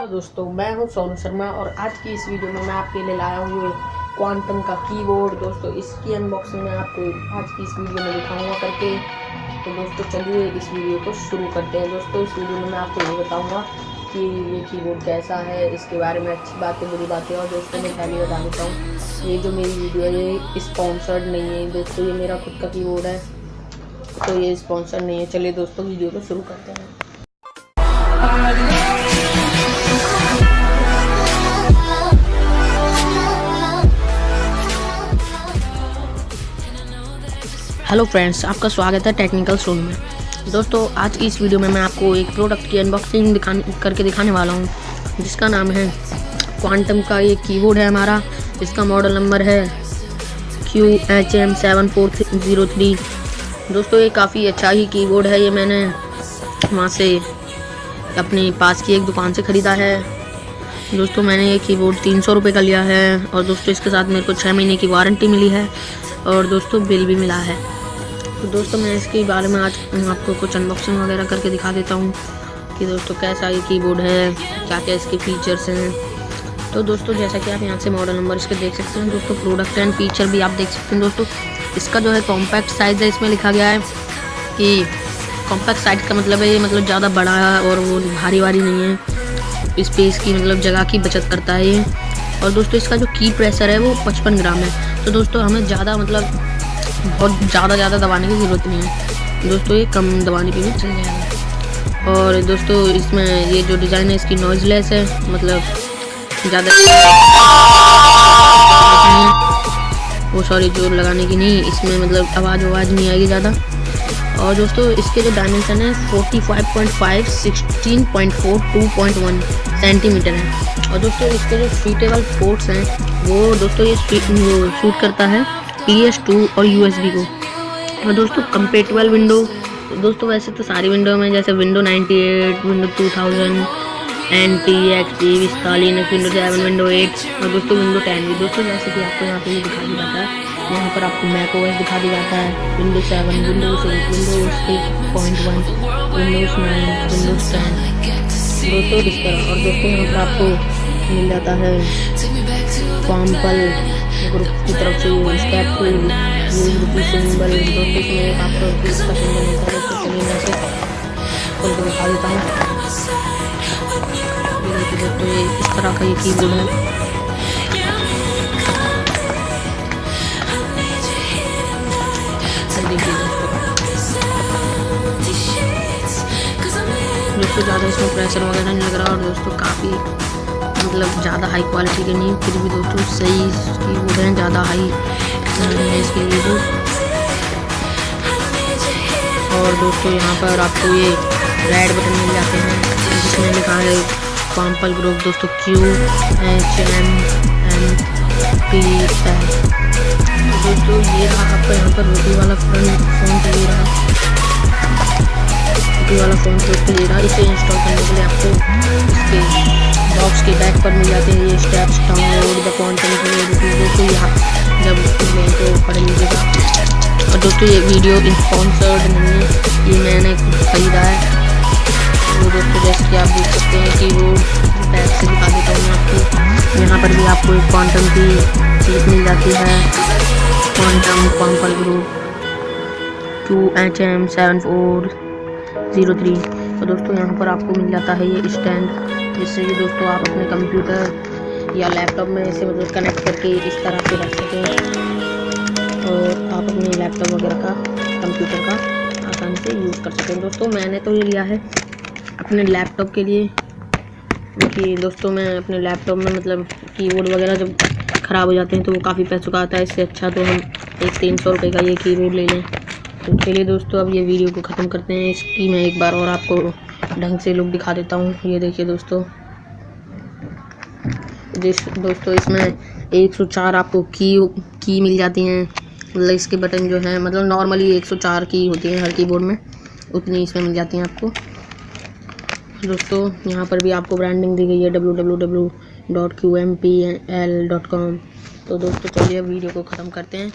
Hello दोस्तों, मैं हूं सोनू शर्मा और आज की इस वीडियो में मैं आपके लिए लाया हूं ये क्वांटम का कीबोर्ड। दोस्तों इसकी अनबॉक्सिंग मैं आपको आज की इस वीडियो में दिखाऊंगा करके। तो दोस्तों चलिए इस वीडियो को शुरू करते हैं। दोस्तों इस वीडियो में मैं आपको ये बताऊंगा कि ये कीबोर्ड कैसा है, इसके बारे में अच्छी बातें बुरी बातें। और दोस्तों मैं पहले बता देता हूँ, ये जो मेरी वीडियो है ये स्पॉन्सर्ड नहीं है दोस्तों, ये मेरा खुद का कीबोर्ड है, तो ये स्पॉन्सर्ड नहीं है। चलिए दोस्तों वीडियो को शुरू करते हैं। हेलो फ्रेंड्स, आपका स्वागत है टेक्निकल सोन में। दोस्तों आज की इस वीडियो में मैं आपको एक प्रोडक्ट की अनबॉक्सिंग करके दिखाने वाला हूं, जिसका नाम है क्वांटम का ये कीबोर्ड है हमारा। इसका मॉडल नंबर है QHM7403। दोस्तों ये काफ़ी अच्छा ही कीबोर्ड है। ये मैंने वहाँ से अपने पास की एक दुकान से ख़रीदा है। दोस्तों मैंने ये कीबोर्ड 300 रुपये का लिया है और दोस्तों इसके साथ मेरे को 6 महीने की वारंटी मिली है और दोस्तों बिल भी मिला है। तो दोस्तों मैं इसके बारे में आज आपको कुछ अनबॉक्सिंग वगैरह करके दिखा देता हूँ कि दोस्तों कैसा ये कीबोर्ड है, क्या क्या इसके फीचर्स हैं। तो दोस्तों जैसा कि आप यहाँ से मॉडल नंबर इसके देख सकते हैं, दोस्तों प्रोडक्ट एंड फीचर भी आप देख सकते हैं। दोस्तों इसका जो है कॉम्पैक्ट साइज़ है, इसमें लिखा गया है कि कॉम्पैक्ट साइज़ का मतलब है ये मतलब ज़्यादा बड़ा और वो भारी वारी नहीं है, स्पेस की मतलब जगह की बचत करता है ये। और दोस्तों इसका जो की प्रेशर है वो 55 ग्राम है। तो दोस्तों हमें ज़्यादा मतलब बहुत ज़्यादा दबाने की ज़रूरत नहीं है दोस्तों, ये कम दबाने पे भी चल जाएगा। और दोस्तों इसमें ये जो डिज़ाइन है इसकी नॉइज़लेस है, मतलब ज़्यादा वो सॉरी जोर लगाने की नहीं, इसमें मतलब आवाज़ नहीं आएगी ज़्यादा। और दोस्तों इसके जो डायमेंशन है 45.5, 16.4, 2.1 सेंटीमीटर है। और दोस्तों इसके जो सूटेबल पोर्ट्स हैं वो दोस्तों ये शूट करता है PS2 और USB को। और दोस्तों कंपेटेबल विंडो, दोस्तों वैसे तो सारी विंडो में जैसे window 98, window 2000, NT, XP, Vista, Linux, window 7, window 8 और दोस्तों विंडो 10 भी। दोस्तों जैसे कि आपको यहाँ पे ये दिखा दिया जाता है, यहाँ पर आपको macOS दिखा दिया जाता है, window 7, Windows 8, Windows 8.1, Windows 9, Windows 10 दोस्तों इस तरह। और दोस्तों यहाँ पर आपको मिल जाता है कॉम्पल ग्रुप की तरफ से स्टेप की सिंबल। दोस्तों इसमें आपको इसका सिंबल मिलता है। दोस्तों चलिए मैं से खोल कर दिखा देता हूँ। दोस्तों ये इस तरह का ये कीबोर्ड है। दोस्तों ज़्यादा इसमें प्रेशर वगैरह नहीं लग रहा और दोस्तों काफ़ी मतलब ज़्यादा हाई क्वालिटी के नहीं, फिर भी दोस्तों सही कीबोर्ड है, ज़्यादा हाई नहीं है इसके कीबोर्ड। और दोस्तों यहाँ पर आपको ये रेड बटन मिल जाते हैं जिसमें लिखा है कॉम्पल ग्रुप। दोस्तों QHMNPL। दोस्तों ये रहा आपका यहाँ पर रोटी वाला फ्रंट फ़ॉन्ट ले रहा, रोटी वाला फ़ॉन्ट दोस्तों ले रहा। इसे इंस्टॉल करने के लिए आपको इसके बॉक्स के बैक पर मिल जाते हैं ये स्टेप्स डाउनलोड द क्वांटम के लिए। दोस्तों यहाँ जब तो पढ़ लीजिएगा। और दोस्तों ये वीडियो स्पॉन्सर्ड नहीं है, ये मैंने खुद खरीदा है। वो दोस्तों जैसे कि आप देख सकते हैं कि वो बैक से दिखा देता हूँ मैं आपको। यहाँ पर भी आपको एक क्वांटम की चीज़ मिल जाती है, क्वांटम कॉम्पल ग्रुप QHM7403। तो दोस्तों यहाँ पर आपको मिल जाता है ये स्टैंड, जिससे ये दोस्तों आप अपने कंप्यूटर या लैपटॉप में इसे मतलब कनेक्ट करके इस तरह से रख सकें और आप अपने लैपटॉप वगैरह का कंप्यूटर का आसानी से यूज़ कर सकें। दोस्तों मैंने तो ये लिया है अपने लैपटॉप के लिए, क्योंकि दोस्तों मैं अपने लैपटॉप में मतलब कीबोर्ड वगैरह जब ख़राब हो जाते हैं तो वो काफ़ी पैसों का आता है। इससे अच्छा तो हम एक 300 रुपये का ये कीबोर्ड ले लें। तो चलिए दोस्तों अब ये वीडियो को ख़त्म करते हैं। इसकी मैं एक बार और आपको ढंग से लुक दिखा देता हूँ। ये देखिए दोस्तों इसमें 104 आपको की मिल जाती हैं, मतलब इसके बटन जो हैं मतलब नॉर्मली 104 की होती हैं हर कीबोर्ड में, उतनी इसमें मिल जाती हैं आपको। दोस्तों यहाँ पर भी आपको ब्रांडिंग दी गई है www.qmpl.com। तो दोस्तों चलिए वीडियो को ख़त्म करते हैं।